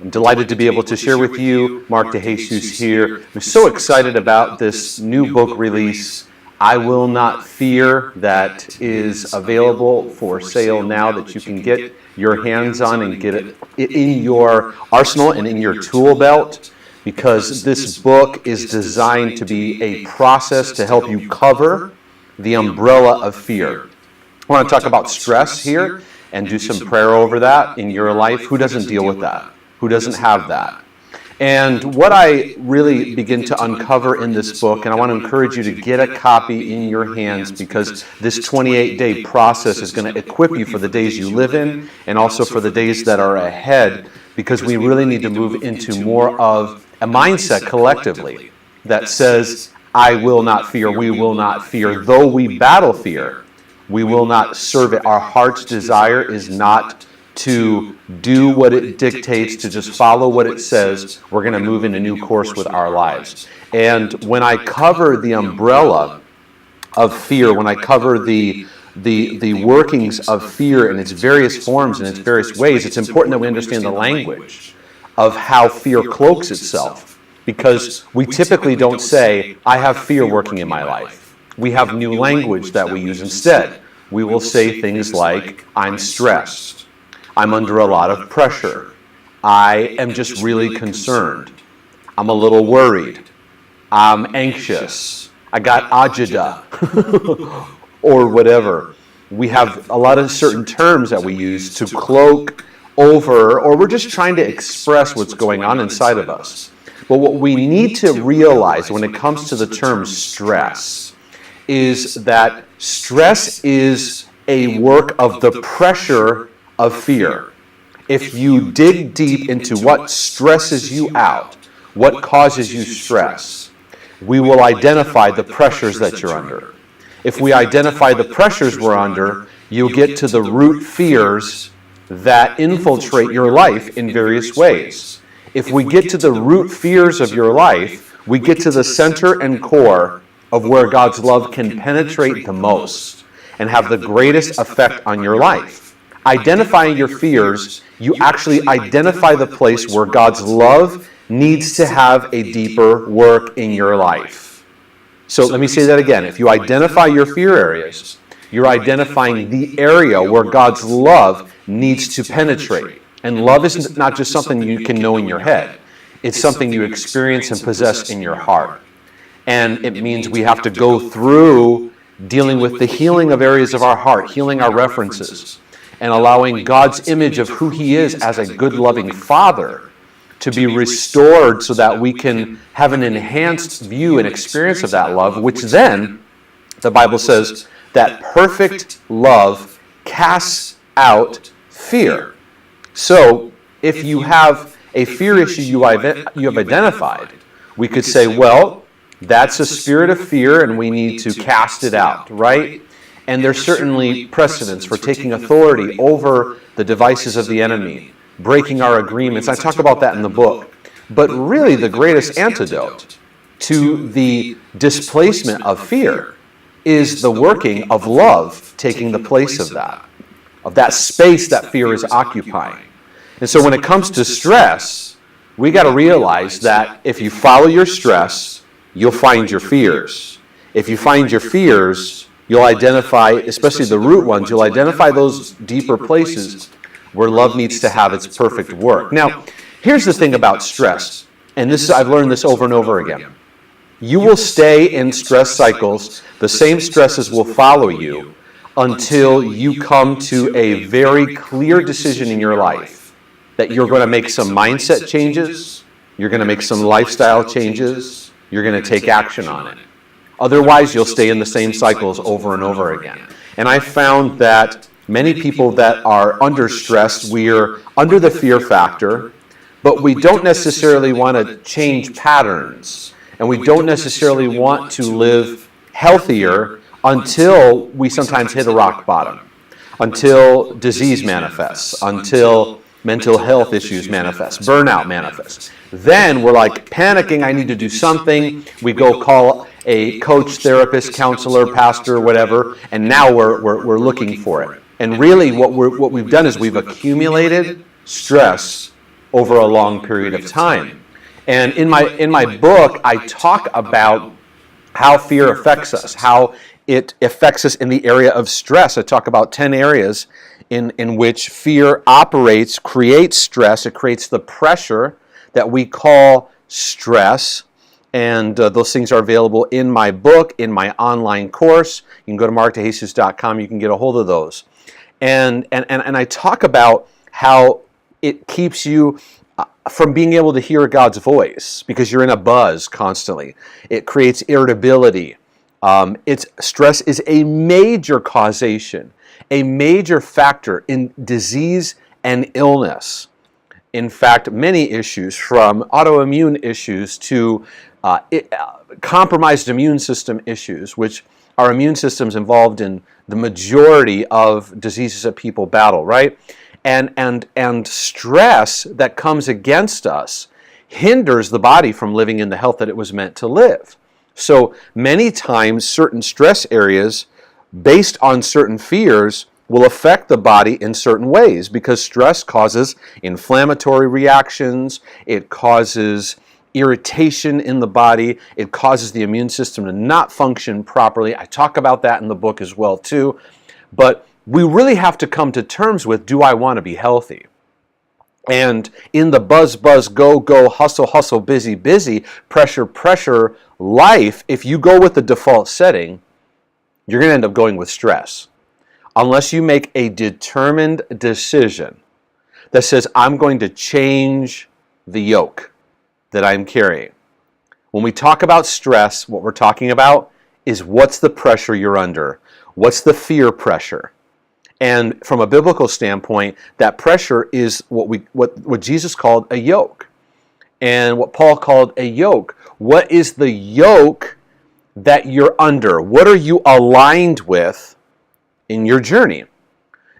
I'm delighted to be able to share with you. Mark DeJesus here. I'm so excited about this new book release, I Will Not Fear, that is available for sale now, that you can get your hands on and get it in your arsenal and in your tool belt, because this book is designed to be a process to help you cover the umbrella of fear. I want to talk about stress here and do some prayer over that in your life. Who doesn't deal with that? Who doesn't have that? And what I really begin to uncover in this book, and I want to encourage you to get a copy in your hands, because this 28-day process is going to equip you for the days you live in and also for the days that are ahead, because we really need to move into more of a mindset collectively that says, I will not fear, we will not fear. Though we battle fear, we will not serve it. Our heart's desire is not to do what it dictates, to just follow what it says. We're going to move in a new course with our lives. And when I cover the umbrella of fear, when I cover the workings of fear in its various forms and its various ways, it's important that we understand the language of how fear cloaks itself, because we typically don't say, I have fear working in my life. We have new language that we use instead. We will say things like, I'm stressed. I'm under a lot of pressure. I am just really concerned. I'm a little worried. I'm anxious. I got agita or whatever. We have a lot of certain terms that we use to cloak over, or we're just trying to express what's going on inside of us. But what we need to realize when it comes to the term stress is that stress is a work of the pressure of fear. If you dig deep into what stresses you out, what causes you stress, we will identify the pressures that you're under. If we identify the pressures we're under, you'll get to the root fears that infiltrate your life in various ways. If we get to the root fears of your life, we get to the center and core of where God's love can penetrate the most and have the greatest effect on your life. Identifying your fears, you actually identify the place where God's love needs to have a deeper work in your life. So let me say that again. If you identify your fear areas, you're identifying the area where God's love needs to penetrate. And love isn't not just something you can know in your head. It's something you experience and possess in your heart. And it means we have to go through dealing with the healing of areas of our heart, healing our references, and allowing God's image of who He is as a good, loving Father to be restored so that we can have an enhanced view and experience of that love, which then, the Bible says, that perfect love casts out fear. So, if you have a fear issue you have identified, we could say, well, that's a spirit of fear and we need to cast it out, right? And there's certainly precedents for taking authority over the devices of the enemy, breaking our agreements. I talk about that in the book. But really the greatest antidote to the displacement of fear is the working of love taking the place of that space that fear is occupying. And so when it comes to stress, we got to realize that if you follow your stress, you'll find your fears. If you find your fears, you'll identify, especially the root ones, you'll identify those deeper places where love needs to have its perfect work. Now, here's the thing about stress, and I've learned this over and over again. You will stay in stress cycles, the same stresses will follow you until you come to a very clear decision in your life that you're going to make some mindset changes, you're going to make some lifestyle changes, you're going to take action on it. Otherwise, you'll stay in the same cycles over and over again. And I found that many people that are under stress, we're under the fear factor, but we don't necessarily want to change patterns. And we don't necessarily want to live healthier until we sometimes hit a rock bottom, until disease manifests, until mental health issues manifest, burnout manifests. Then we're like panicking, I need to do something. We go call a coach, therapist, counselor, pastor, whatever, and now we're looking for it. And really what we've done is we've accumulated stress over a long period of time. And in my book, I talk about how fear affects us, how it affects us in the area of stress. I talk about 10 areas in which fear operates, creates stress. It creates the pressure that we call stress. And those things are available in my book, in my online course. You can go to markdejesus.com. You can get a hold of those. And I talk about how it keeps you from being able to hear God's voice because you're in a buzz constantly. It creates irritability. Stress is a major causation, a major factor in disease and illness. In fact, many issues, from autoimmune issues to compromised immune system issues, which our immune system's involved in the majority of diseases that people battle, right? And stress that comes against us hinders the body from living in the health that it was meant to live. So many times certain stress areas based on certain fears will affect the body in certain ways because stress causes inflammatory reactions, it causes irritation in the body, it causes the immune system to not function properly. I talk about that in the book as well too. But we really have to come to terms with, do I want to be healthy? And in the buzz, buzz, go, go, hustle, hustle, busy, busy, pressure, pressure life, if you go with the default setting, you're going to end up going with stress. Unless you make a determined decision that says, I'm going to change the yoke that I'm carrying. When we talk about stress, what we're talking about is what's the pressure you're under? What's the fear pressure? And from a biblical standpoint, that pressure is what Jesus called a yoke. And what Paul called a yoke. What is the yoke that you're under? What are you aligned with in your journey?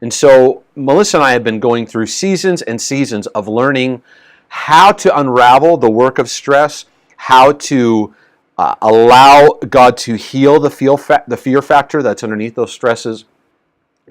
And so Melissa and I have been going through seasons and seasons of learning how to unravel the work of stress, how to allow God to heal the fear factor that's underneath those stresses,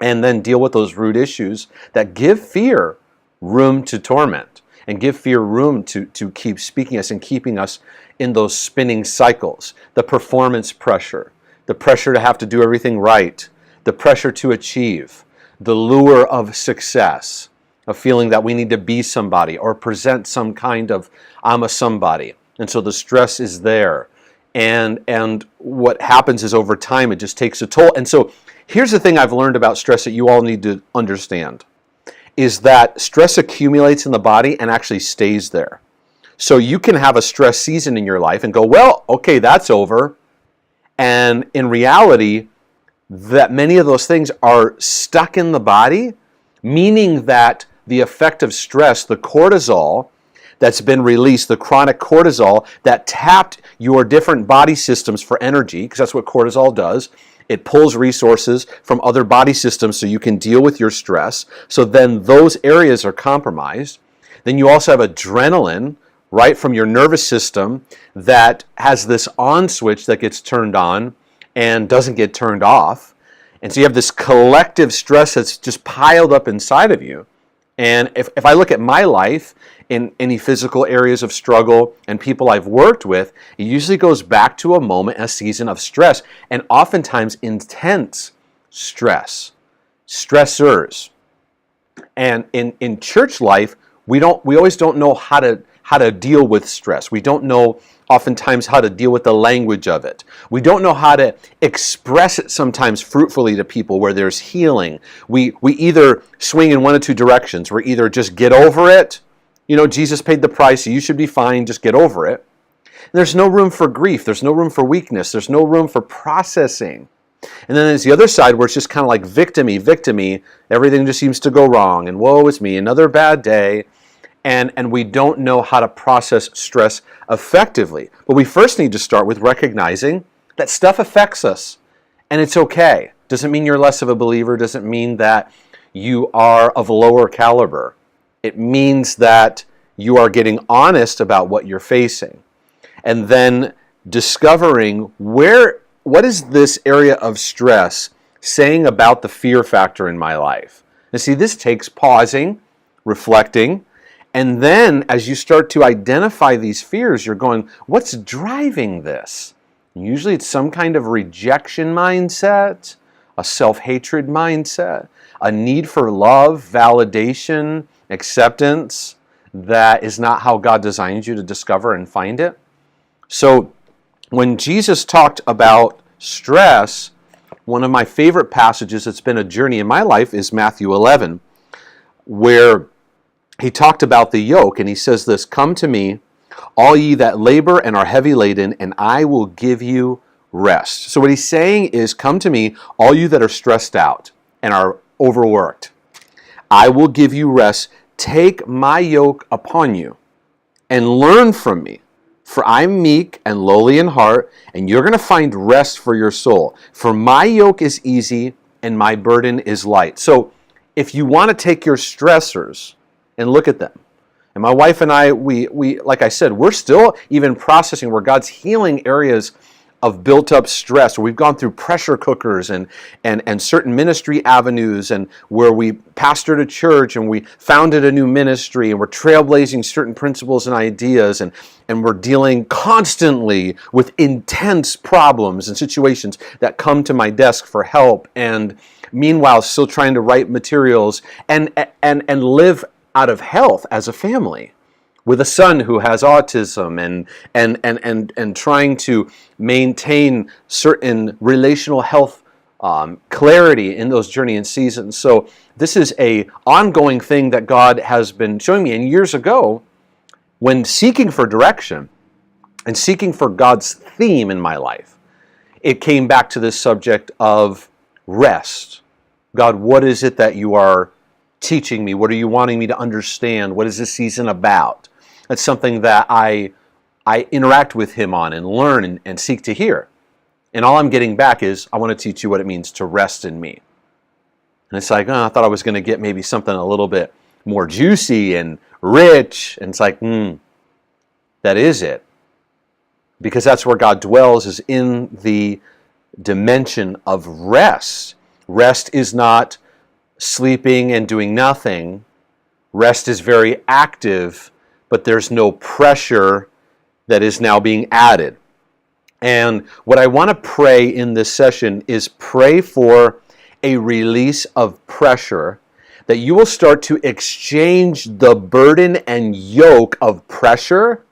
and then deal with those root issues that give fear room to torment and give fear room to keep speaking us and keeping us in those spinning cycles. The performance pressure, the pressure to have to do everything right, the pressure to achieve, the lure of success, of feeling that we need to be somebody or present some kind of I'm a somebody. And so the stress is there. And what happens is over time it just takes a toll. And so here's the thing I've learned about stress that you all need to understand, is that stress accumulates in the body and actually stays there. So you can have a stress season in your life and go, well, okay, that's over. And in reality, that many of those things are stuck in the body, meaning that the effect of stress, the cortisol that's been released, the chronic cortisol that tapped your different body systems for energy, because that's what cortisol does. It pulls resources from other body systems so you can deal with your stress. So then those areas are compromised. Then you also have adrenaline, right, from your nervous system that has this on switch that gets turned on and doesn't get turned off. And so you have this collective stress that's just piled up inside of you. And if I look at my life in any physical areas of struggle and people I've worked with, it usually goes back to a moment, a season of stress, and oftentimes intense stress, stressors. And in church life, we always don't know how to deal with stress. We don't know oftentimes how to deal with the language of it. We don't know how to express it sometimes fruitfully to people where there's healing. We either swing in one of two directions. We're either just get over it, Jesus paid the price, so you should be fine, just get over it. And there's no room for grief, there's no room for weakness, there's no room for processing. And then there's the other side where it's just kind of like victim-y, everything just seems to go wrong, and woe is me, another bad day. And we don't know how to process stress effectively. But we first need to start with recognizing that stuff affects us. And it's okay. Doesn't mean you're less of a believer. Doesn't mean that you are of lower caliber. It means that you are getting honest about what you're facing. And then discovering what is this area of stress saying about the fear factor in my life. And see, this takes pausing, reflecting, And then as you start to identify these fears, you're going, what's driving this? Usually it's some kind of rejection mindset, a self-hatred mindset, a need for love, validation, acceptance that is not how God designed you to discover and find it. So when Jesus talked about stress, one of my favorite passages that's been a journey in my life is Matthew 11, where he talked about the yoke, and he says this, "Come to me, all ye that labor and are heavy laden, and I will give you rest." So what he's saying is, come to me, all you that are stressed out and are overworked. I will give you rest. Take my yoke upon you and learn from me. For I'm meek and lowly in heart, and you're going to find rest for your soul. For my yoke is easy and my burden is light. So if you want to take your stressors and look at them, and my wife and I, we like I said, we're still even processing where God's healing areas of built up stress, where we've gone through pressure cookers and certain ministry avenues, and where we pastored a church and we founded a new ministry, and we're trailblazing certain principles and ideas, and we're dealing constantly with intense problems and situations that come to my desk for help, and meanwhile still trying to write materials and live out of health as a family, with a son who has autism, and trying to maintain certain relational health clarity in those journey and seasons. So this is a ongoing thing that God has been showing me. And years ago, when seeking for direction and seeking for God's theme in my life, it came back to this subject of rest. God, what is it that you are teaching me? What are you wanting me to understand? What is this season about? That's something that I interact with him on and learn and seek to hear. And all I'm getting back is, I want to teach you what it means to rest in me. And it's like, oh, I thought I was going to get maybe something a little bit more juicy and rich. And it's like, that is it. Because that's where God dwells, is in the dimension of rest. Rest is not sleeping and doing nothing. Rest is very active, but there's no pressure that is now being added. And what I want to pray in this session is pray for a release of pressure, that you will start to exchange the burden and yoke of pressure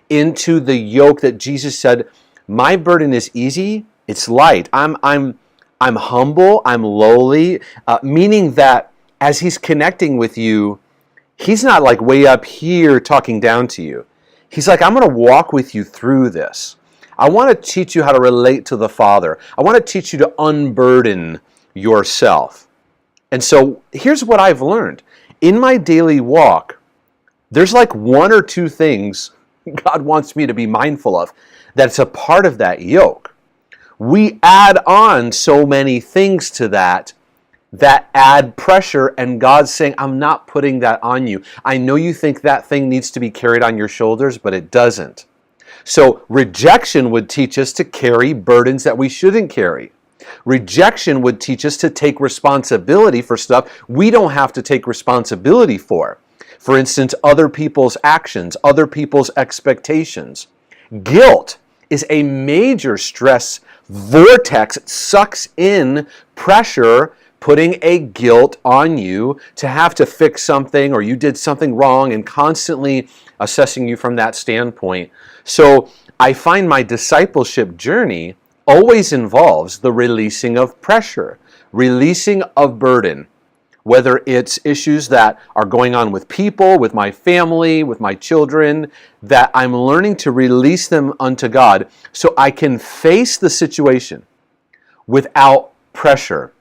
into the yoke that Jesus said, my burden is easy, it's light. I'm humble, I'm lowly, meaning that as he's connecting with you, he's not like way up here talking down to you. He's like, I'm going to walk with you through this. I want to teach you how to relate to the Father. I want to teach you to unburden yourself. And so here's what I've learned. In my daily walk, there's like one or two things God wants me to be mindful of that's a part of that yoke. We add on so many things to that add pressure, and God's saying, I'm not putting that on you. I know you think that thing needs to be carried on your shoulders, but it doesn't. So rejection would teach us to carry burdens that we shouldn't carry. Rejection would teach us to take responsibility for stuff we don't have to take responsibility for. For instance, other people's actions, other people's expectations. Guilt is a major stress vortex. It sucks in pressure, putting a guilt on you to have to fix something, or you did something wrong, and constantly assessing you from that standpoint. So I find my discipleship journey always involves the releasing of pressure, releasing of burden, whether it's issues that are going on with people, with my family, with my children, that I'm learning to release them unto God so I can face the situation without pressure.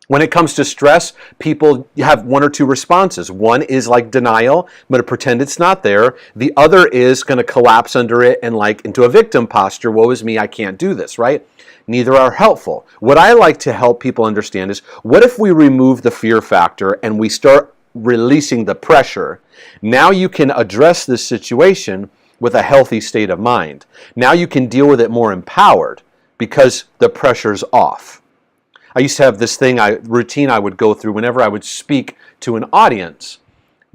When it comes to stress, people have one or two responses. One is like denial, I'm going to pretend it's not there. The other is going to collapse under it and like into a victim posture. Woe is me, I can't do this, right? Neither are helpful. What I like to help people understand is, what if we remove the fear factor and we start releasing the pressure? Now you can address this situation with a healthy state of mind. Now you can deal with it more empowered because the pressure's off. I used to have this routine I would go through whenever I would speak to an audience.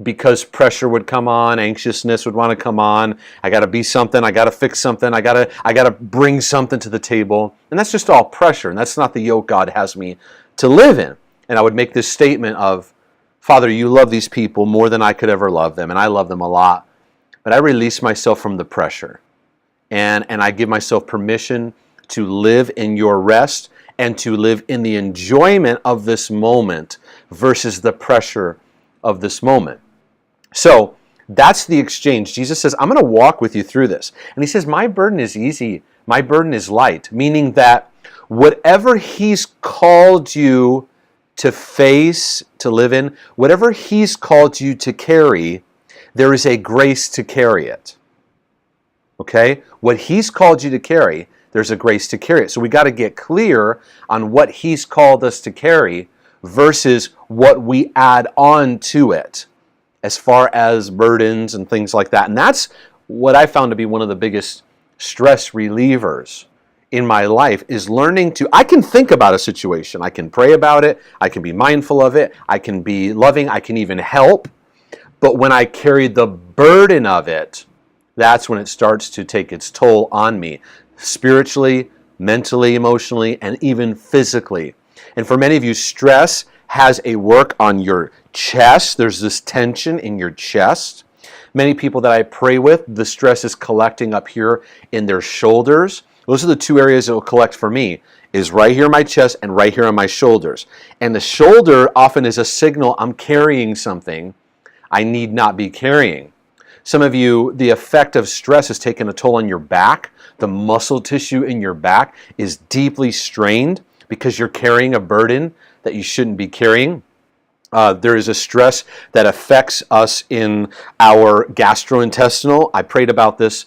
because pressure would come on, anxiousness would want to come on. I got to be something, I got to fix something, I got to bring something to the table. And that's just all pressure, and that's not the yoke God has me to live in. And I would make this statement of, Father, you love these people more than I could ever love them, and I love them a lot. But I release myself from the pressure, and I give myself permission to live in your rest and to live in the enjoyment of this moment versus the pressure of this moment. So that's the exchange. Jesus says, I'm going to walk with you through this. And he says, my burden is easy. My burden is light, meaning that whatever he's called you to face, to live in, whatever he's called you to carry, there is a grace to carry it. Okay? What he's called you to carry, there's a grace to carry it. So we got to get clear on what he's called us to carry versus what we add on to it, as far as burdens and things like that. And that's what I found to be one of the biggest stress relievers in my life, is learning to, I can think about a situation, I can pray about it, I can be mindful of it, I can be loving, I can even help. But when I carry the burden of it, that's when it starts to take its toll on me, spiritually, mentally, emotionally, and even physically. And for many of you, stress has a work on your chest. There's this tension in your chest. Many people that I pray with, the stress is collecting up here in their shoulders. Those are the two areas that will collect for me, is right here in my chest and right here on my shoulders. And the shoulder often is a signal I'm carrying something I need not be carrying. Some of you, the effect of stress has taken a toll on your back. The muscle tissue in your back is deeply strained because you're carrying a burden that you shouldn't be carrying. There is a stress that affects us in our gastrointestinal. I prayed about this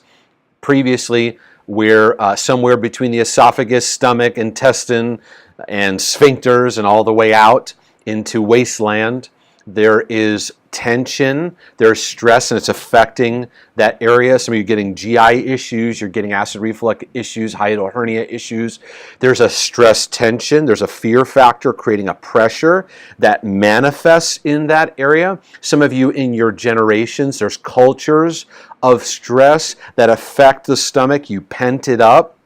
previously, where somewhere between the esophagus, stomach, intestine, and sphincters and all the way out into wasteland, there is tension, there's stress, and it's affecting that area. Some of you are getting GI issues, you're getting acid reflux issues, hiatal hernia issues. There's a stress tension, there's a fear factor creating a pressure that manifests in that area. Some of you in your generations, there's cultures of stress that affect the stomach. You pent it up.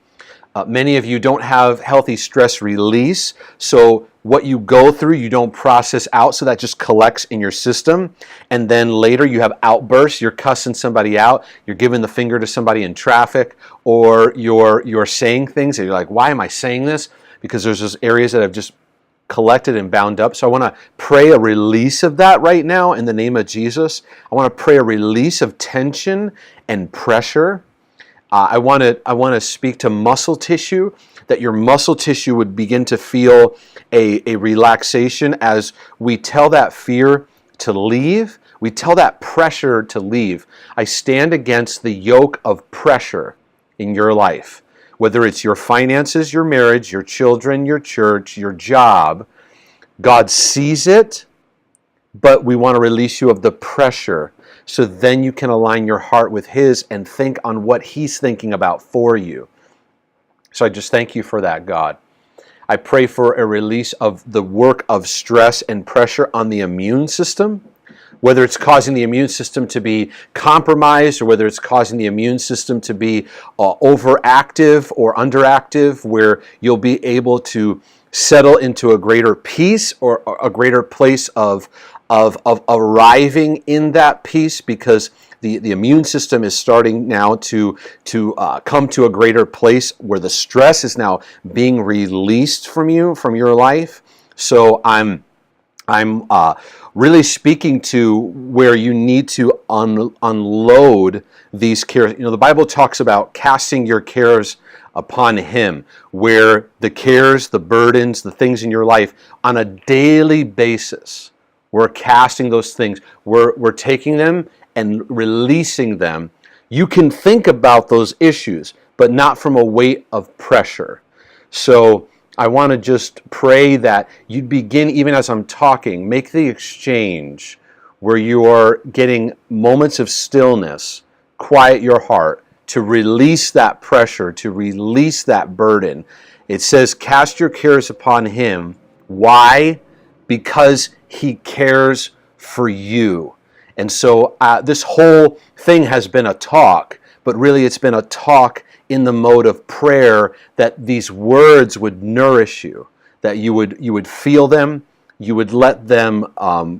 Many of you don't have healthy stress release, so what you go through, you don't process out, so that just collects in your system. And then later you have outbursts, you're cussing somebody out, you're giving the finger to somebody in traffic, or you're saying things and you're like, why am I saying this? Because there's those areas that have just collected and bound up. So I want to pray a release of that right now in the name of Jesus. I want to pray a release of tension and pressure. I want to speak to muscle tissue, that your muscle tissue would begin to feel a relaxation as we tell that fear to leave. We tell that pressure to leave. I stand against the yoke of pressure in your life, whether it's your finances, your marriage, your children, your church, your job. God sees it, but we want to release you of the pressure, so then you can align your heart with His and think on what He's thinking about for you. So I just thank you for that, God. I pray for a release of the work of stress and pressure on the immune system, whether it's causing the immune system to be compromised or whether it's causing the immune system to be overactive or underactive, where you'll be able to settle into a greater peace or a greater place of arriving in that peace, because the immune system is starting now to come to a greater place where the stress is now being released from you, from your life. So I'm really speaking to where you need to unload these cares. You know, the Bible talks about casting your cares upon Him, where the cares, the burdens, the things in your life on a daily basis, we're casting those things. We're taking them and releasing them. You can think about those issues, but not from a weight of pressure. So I want to just pray that you'd begin, even as I'm talking, make the exchange where you are getting moments of stillness, quiet your heart, to release that pressure, to release that burden. It says, cast your cares upon Him. Why? Because He cares for you. And so this whole thing has been a talk, but really it's been a talk in the mode of prayer, that these words would nourish you, that you would feel them, you would let them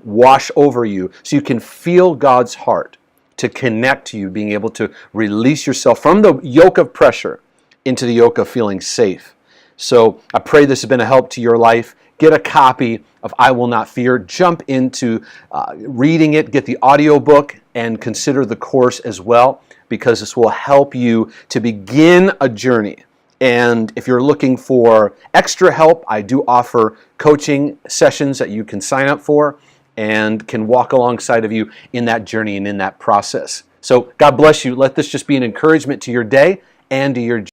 wash over you, so you can feel God's heart to connect to you, being able to release yourself from the yoke of pressure into the yoke of feeling safe. So I pray this has been a help to your life. Get a copy of I Will Not Fear. Jump into reading it. Get the audiobook and consider the course as well, because this will help you to begin a journey. And if you're looking for extra help, I do offer coaching sessions that you can sign up for and can walk alongside of you in that journey and in that process. So God bless you. Let this just be an encouragement to your day and to your